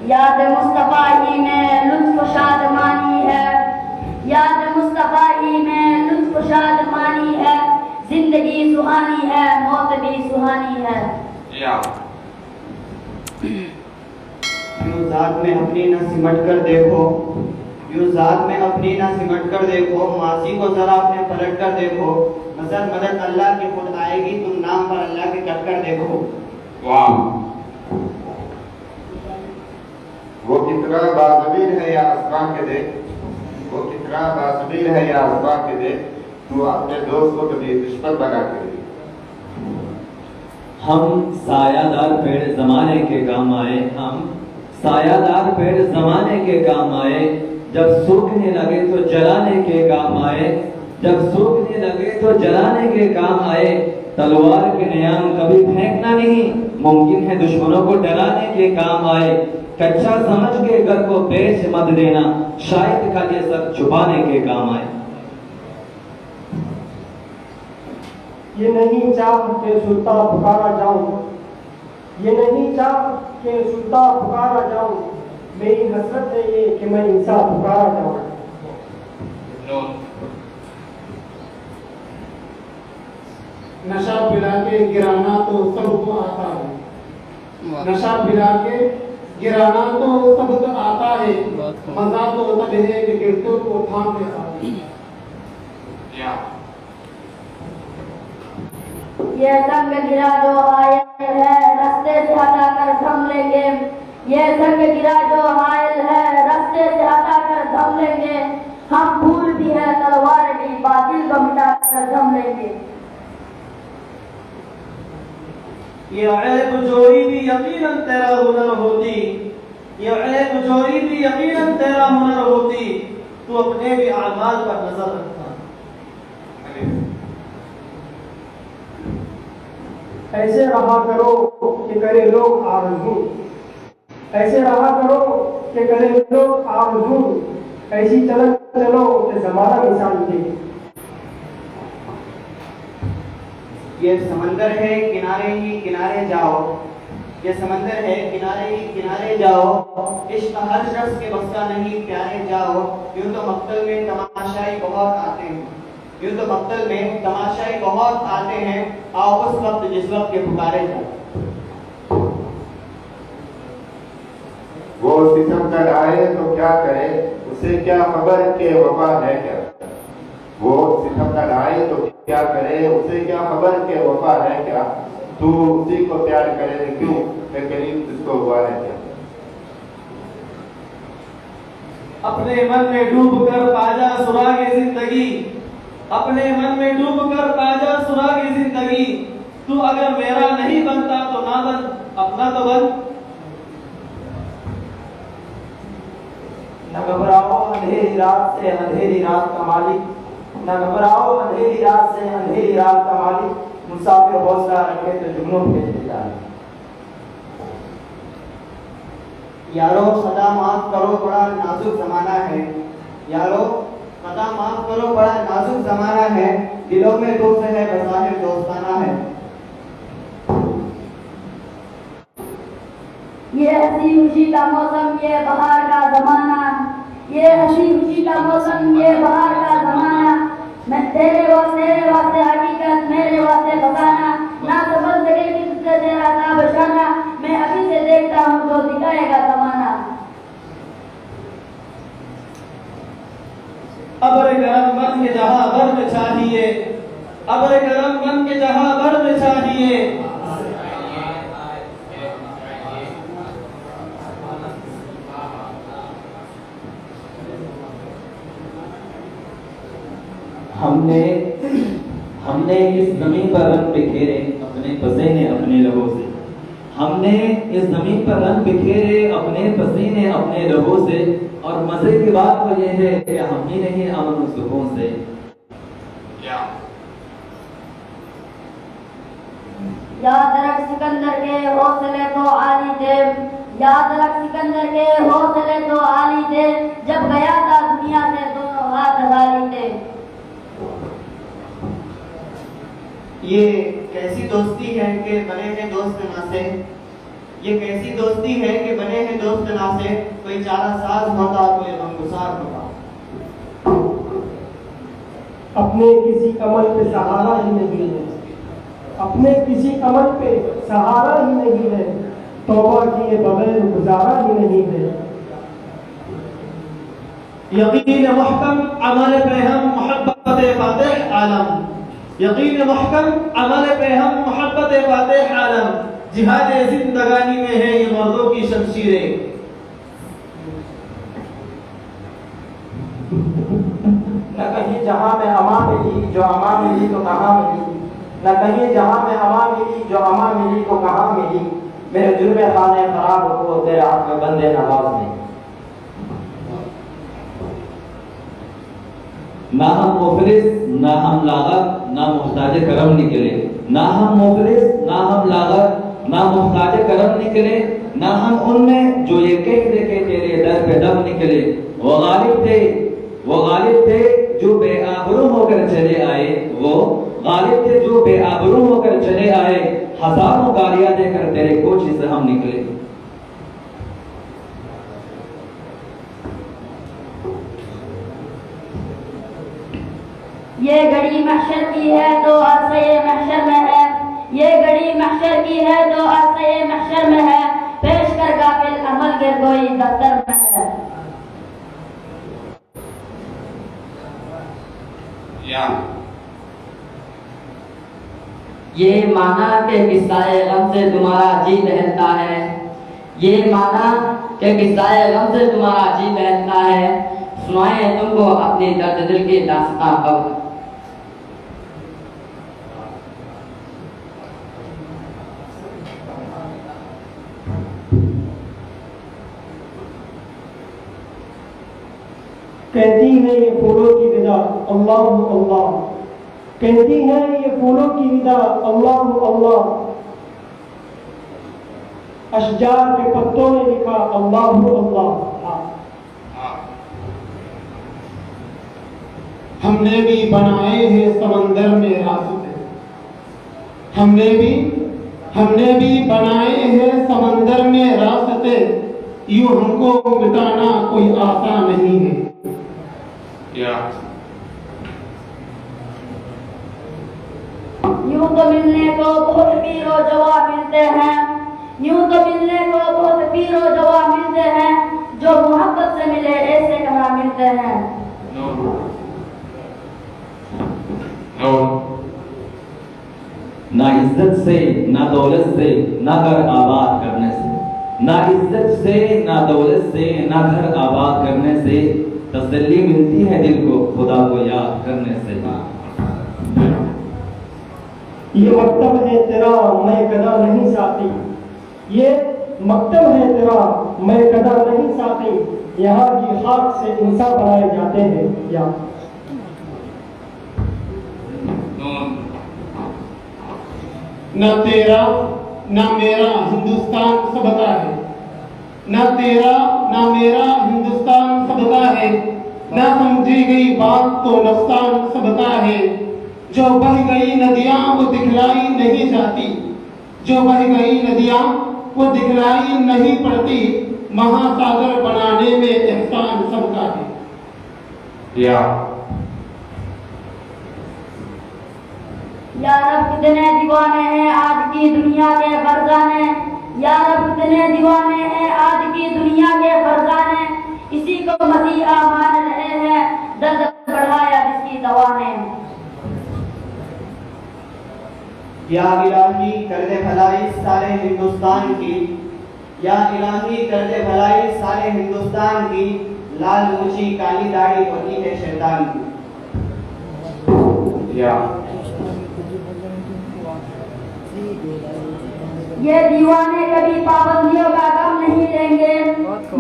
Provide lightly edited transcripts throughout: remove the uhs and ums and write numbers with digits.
याद मुस्तफा ही में लुत्फ शादमानी है, याद मुस्तफा ही में लुत्फ शादमानी है, जिंदगी सुहानी है, मौत भी सुहानी है। यूं ज़ात में अपनी न सिमट कर देखो, यूं ज़ात में अपनी न सिमट कर देखो, माजी को जरा अपने पलट कर देखो, नजर मदद अल्लाह की खुद आएगी, तुम नाम पर अल्लाह के कट कर देखो। वाह, वो कितना बाज़मीर है या आसमान के देख, वो कितना बाज़मीर है या आसमान के देख, तू अपने दोस्त को कभी दुश्मन बना के दे। हम सायादार पेड़ जमाने के काम आए, हम सायादार पेड़ जमाने के काम आए, जब सूखने लगे तो जलाने के काम आए, जब सूखने लगे तो जलाने के काम आए। तलवार के नयाम कभी फेंकना नहीं, मुमकिन है दुश्मनों को डराने के काम आए। कच्चा समझ के घर को बेच मत देना, शायद का ये सब छुपाने के काम आए। ये नहीं चाह के सुल्ता पुकारा जाऊं, ये नहीं चाह के सुल्ता पुकारा जाऊं, मेरी हसरत है ये कि मैं इंसान पुकारा जाऊं। नशा पिला के गिराना तो सबको आता है, नशा पिला के गिराना तो सबको आता है, मजा तो तब है कि गिरतों को थाम के आए। ये संग गिरा जो हायल है, रास्ते से हटाकर थम लेंगे, ये संग गिरा जो हायल है, रास्ते से हटाकर थम लेंगे, हम फूल भी है तलवार भी, बातिल को मिटाकर थम लेंगे। ये ऐब जोई भी यकीनन तेरा हुनर होती, ये ऐब जोई भी यकीनन तेरा हुनर होती, तू अपने भी आमाल पर नजर रखता। ऐसे रहा करो कि करे लोग आरज़ू, ऐसे रहा करो कि करे लोग आरज़ू, ऐसी चलन चलो कि ज़माना मिसाल दे। ये समंदर है किनारे ही किनारे जाओ, ये समंदर है किनारे ही किनारे जाओ, इश्क हर शख्स के बस का नहीं प्यारे जाओ। यूं तो मक्तल में तमाशाई बहुत आते हैं, यूं तो मक्तल में तमाशाई बहुत आते हैं, आओ उस वक्त जिस वक्त के पुकारे जाओ। वो सितम कर आए तो क्या करे, उसे क्या खबर के वफा है क्या, वो सितम कर आए तो क्या करे, उसे क्या खबर के वफा है क्या, तू उसी को प्यार करे क्यों, मैं करीब तुझको हुआ है क्या। अपने मन में डूब कर पाजा सुरागे जिंदगी, अपने मन में डूब कर पाजा सुरागे जिंदगी, तू अगर मेरा नहीं बनता तो ना बन, अपना तो बन। न घबराओ अंधेरी रात से अंधेरी रात का मालिक, न घबराओ अंधेरी रात से अंधेरी रात का मालिक, मुसाफिर हौसला रखे तो जुगनों भेज देता है। यारो सदा माफ करो बड़ा नाजुक जमाना है, यारो सदा माफ करो बड़ा नाजुक जमाना है, दिलों में दोस्त है बज़ाहिर दोस्ताना है। ये हंसी खुशी का मौसम, ये बहार का जमाना, ये हंसी खुशी का मौसम, ये बहार का जमाना, मैं तेरे वास्ते हकीकत मेरे वास्ते फसाना, ना समझ सकेगी तुझसे तेरा ना बचाना, मैं अभी से देखता हूँ जो दिखाएगा जमाना। अब्र गरम बन के जहां बर्द चाहिए, अब्र गरम बन के जहां बर्द चाहिए। हमने इस जमीन पर रंग बिखेरे अपने पसीने अपने लहू से, हमने इस जमीन पर रंग बिखेरे अपने पसीने अपने लहू से, और मजे की बात तो यह है कि हम ही नहीं अमन सुकून से। याद रख सिकंदर के हौसले तो आली थे, याद रख सिकंदर के हौसले तो आली थे, जब गया था दुनिया से दोनों हाथ खाली थे। ये कैसी दोस्ती है कि बने हैं दोस्त ना से, ये कैसी दोस्ती है कि बने हैं दोस्त ना से, कोई चारा साज होता कोई गमगुसार होता। अपने किसी अमल पे सहारा ही नहीं है, अपने किसी अमल पे सहारा ही नहीं है, तौबा किए बगैर गुजारा ही नहीं है। यकीन महकम अमल पे हम मोहब्बत फातिह आलम, यकीन महकम अमल पे हम मोहब्बत फातिह आलम, जिहाद जिंदगानी में है ये मर्दों की शमशीरें। न कहीं जहां में अमा मिली जो अमा मिली तो कहाँ मिली, न कहीं जहां में अमा मिली जो अमा मिली तो कहाँ मिली, मेरे जुर्मे खाने खराब हो तेरे हाथ में बंदे नवाज में। ना हम मुफलिस ना हम लागत ना मुहताज करम निकले, ना हम मुफलिस ना हम लागत ना मुहताज करम निकले, ना हम उनमें जो ये कह दे के तेरे दर पे दम निकले। वो गालिब थे जो बेआबरू होकर चले आए, वो गालिब थे जो बेआबरू होकर चले आए, हजारों गालियां देकर तेरे कोची से हम निकले। ये घड़ी महशर की है तो अरसे महशर में है, ये घड़ी महशर की है तो अरसे महशर में है, पेश कर गाफिल अमल के कोई दफ्तर में है। ये माना के किस्साए गम से तुम्हारा जी बहलता है, ये माना के किस्साए गम से तुम्हारा जी बहलता है, सुनाए तुमको अपनी दर्द दिल की दास्तां कब। कहती है ये फूलों की विदा अल्लाह अल्लाह, कहती है ये फूलों की विदा अल्लाह अल्लाह, अशजार के पत्तों ने लिखा अल्लाह अल्लाह। हमने भी बनाए हैं समंदर में रास्ते, हमने भी बनाए हैं समंदर में रास्ते, यूं हमको मिटाना कोई आसान नहीं है। यूं तो मिलने को बहुत पीरो जवा मिलते हैं, यूं तो मिलने को बहुत पीरो जवा मिलते हैं, जो मोहब्बत से मिले ऐसे कहाँ मिलते हैं। ना इज्जत से ना दौलत से ना घर आबाद करने से, ना इज्जत से ना दौलत से ना घर आबाद करने से, तसल्ली मिलती है दिल को खुदा को याद करने से। ये मकतब है तेरा मैं कदा नहीं साथी, ये मकतब है तेरा मैं कदा नहीं साथी, यहाँ की खाक से इंसान बनाए जाते हैं या। न तेरा न मेरा हिंदुस्तान सबका है, न तेरा न मेरा हिंदुस्तान सबका है, न समझी गई बात तो नुकसान सबका है, जो बह गई नदियां वो दिखलाई नहीं जाती, जो बह गई नदियां वो दिखलाई नहीं पड़ती, महासागर बनाने में एहसान सबका है। या रब कितने दीवाने हैं आज की दुनिया के फरजाने, या रब कितने दीवाने हैं आज की दुनिया के फरजाने, इसी को मसीहा मान रहे हैं दर्द बढ़ाया जिसकी दवा ने। या इलाही कर दे भलाई सारे हिंदुस्तान की, या इलाही कर दे भलाई सारे हिंदुस्तान की, लाल ऊंची काली दाढ़ी होती है शैतान की। ये दीवाने कभी पाबंदियों का गम नहीं लेंगे,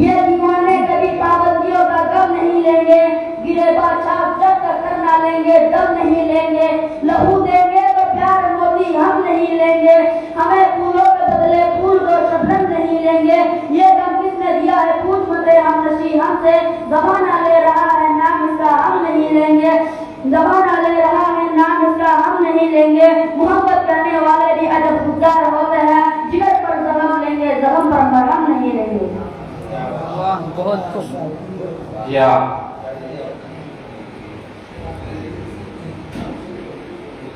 ये दीवाने कभी पाबंदियों का गम नहीं लेंगे, गिरे बादशाह जब तक कर ना लेंगे दम नहीं लेंगे, लहू देंगे तो प्यार मोती हम नहीं लेंगे, हमें फूलों के बदले फूल को शबनम नहीं लेंगे, ये गम किसने दिया है पूछ मत हम नशी हमसे, जमाना ले रहा है नाम इसका हम नहीं लेंगे, जमाना ले रहा है नाम इसका हम नहीं लेंगे, मोहब्बत करने वाले भी अदब गुजार होते हैं, जिगर पर जख्म लेंगे बहुत खुश। या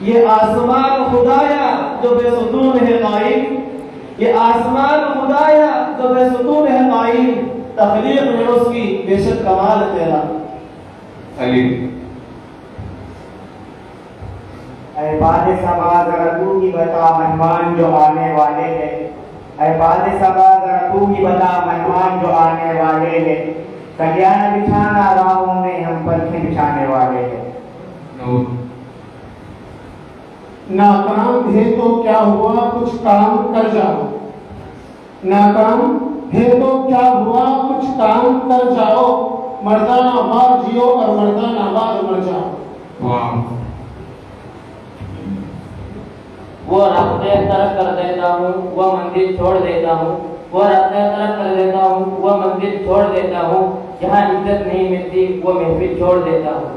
ये आसमान खुदाया जो बेसुतून है कायम, ये आसमान खुदाया जो बेसुतून है कायम, तखलीक में उसकी बेशक कमाल तेरा। अली ऐ बादे सबा जरा तू ही बता मेहमान जो आने वाले हैं, ऐ बादे सबा जरा तू ही बता मेहमान जो आने वाले हैं, कल्याण बिछाना राहों में हम पलखें बिछाने वाले हैं। नाकाम है तो क्या हुआ कुछ काम कर जाओ, नाकाम है तो क्या हुआ कुछ काम कर जाओ, मर्दाना आबाद जियो और मर्दाना आबाद मर जाओ। वो रास्ते तरफ कर देता हूँ, वह मंदिर छोड़ देता हूँ, वो रास्ते तरफ कर देता हूँ, वह मंदिर छोड़ देता हूँ, जहाँ इज्जत नहीं मिलती वो महफिल छोड़ देता हूँ।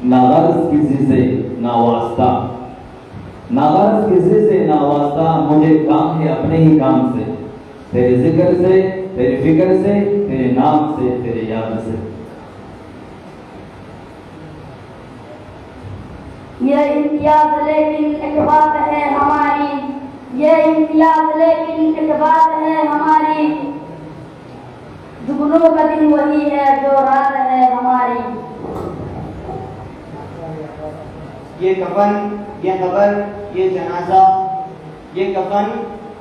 नागर्ज किसी से ना वास्ता, नागर्ज किसी से ना वास्ता, मुझे काम है अपने ही काम से, तेरे जिक्र से, तेरी फिक्र से, तेरे नाम से, तेरे याद से। ये इम्तियाज लेकिन एक बात है हमारी, ये इम्तियाज लेकिन एक बात है हमारी, जुगनों का दिन वही है जो रात है हमारी। ये कफन, ये कबर, ये जनाजा, ये कफन,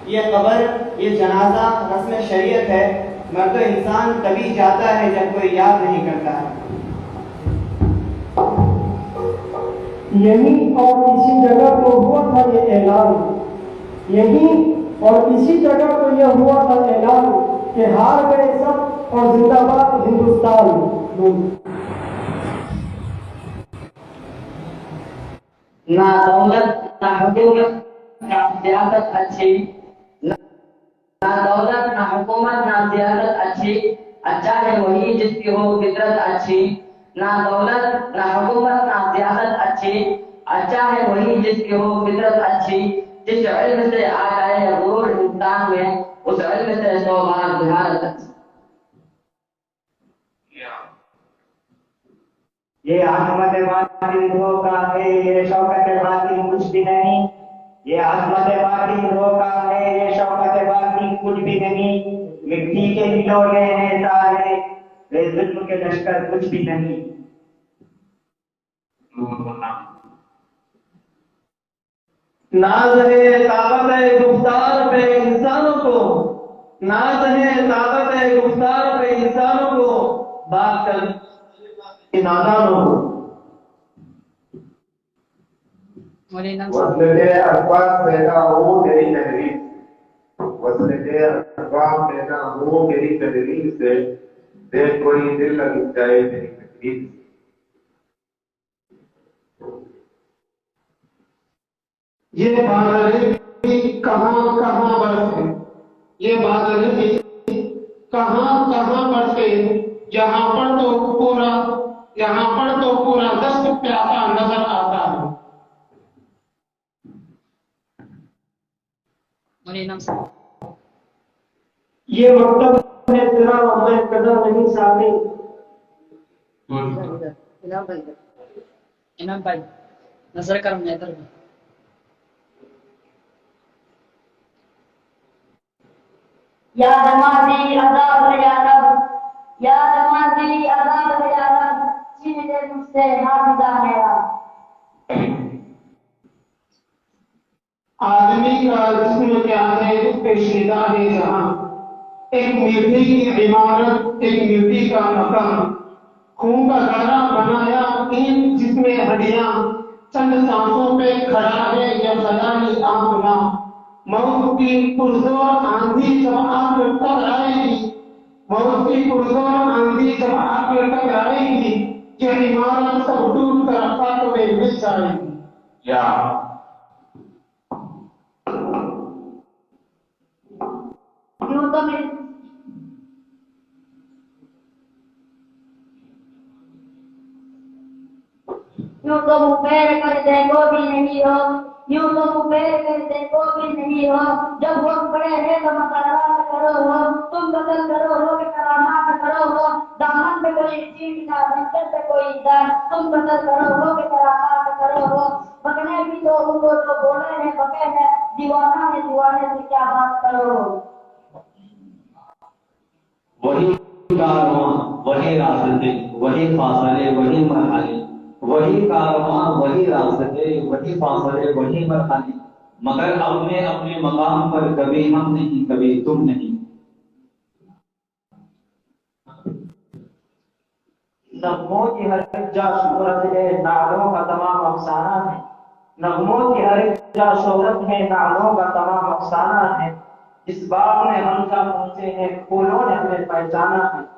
ये कबर, ये जनाजा रस्म शरीयत है, मगर तो इंसान तभी जाता है जब कोई याद नहीं करता है। यही और इसी जगह तो हुआ था ये ऐलान, यही और इसी जगह तो यह हुआ था ऐलान कि हार गए सब और जिंदाबाद हिंदुस्तान। ना दौलत ना हुकूमत ना सियासत अच्छी, ना दौलत ना हुकूमत ना सियासत अच्छी, अच्छा है वही जिसकी हो फितरत अच्छी। ना दौलत ना हुकूमत ना सियासत अच्छी, अच्छा है वही जिसकी हो फितरत अच्छी। जिस इल्म से आ जाए गुरूर इंसान में, उस इल्म से 100 बार बिहारत अच्छी। ये आजमत बातिन धोखा है, ये शौकत बातिन कुछ भी नहीं, ये आजमत बातिन धोखा है, ये शौकत बातिन कुछ भी नहीं, मिट्टी के खिलौने हैं सारे, ये जुल्म के लश्कर कुछ भी नहीं। नाज है ताकत है गुफ्तार पे इंसानों को, नाज है ताकत है गुफ्तार पे इंसानों को, बात कर नादानों को। वस्ल के अखबार पैदा हो मेरी तहरीर, वस्ल के अखबार पैदा हो मेरी तहरीर से, देख कोई दिल लग जाए मेरी तकरीर। ये बादल भी कहाँ कहाँ बरसे, ये बादल भी कहाँ कहाँ बरसे, यहाँ पर तो पूरा दस्त प्यासा नजर आता है। ये मकतब है तेरा मैं कदर नहीं सामी। इनाम भाई नजर कर मैं इधर भी। या नमाज़ी आज़ाद है या रब, या नमाज़ी आज़ाद है या रब, छीन ले मुझसे हाफिज़ा है या। आदमी का जिस्म क्या है उस पे शिदा है जहां, एक मिट्टी की इमारत एक मिट्टी का मकान, खून का गारा बनाया इन जिसमें हड्डियां, चंद सांसों पे खड़ा है यह खजानी आंखना। मौत की पुरजोर आंधी जब आग टकराएगी, मौत की पुरजोर आंधी जब आग टकराएगी, यह इमारत सब डूब कर खाक में मिल जाएगी। या यूं तो मैं यूं तो मुंह फेर कर देखो भी नहीं हो, यूं तो मुबेर के देखो भी नहीं हो, जब वो बड़े हैं तो मकरार करो हो, तुम बदल करो हो कि करामात करो हो, दामन पे कोई चीट ना बंदर पे कोई दान, तुम बदल करो हो कि करामात करो हो। बकने भी तो उनको जो बोले हैं बके हैं, दीवाना है दीवाने से क्या बात करो हो। वही कारवां वही रास्ते, वही फासले वही मरहले, वही कारवां वही रास्ते वही फासले वही मरहले, मगर अपने अपने मकाम पर कभी हम नहीं कभी तुम नहीं। नगमों की हर एक जा शोहरत है, नालों का तमाम अफसाना है। नगमों की हर एक जा शोहरत है, नालों का तमाम अफसाना है। जिस बाग में हम जा पहुंचे हैं, फूलों ने हमें पहचाना है।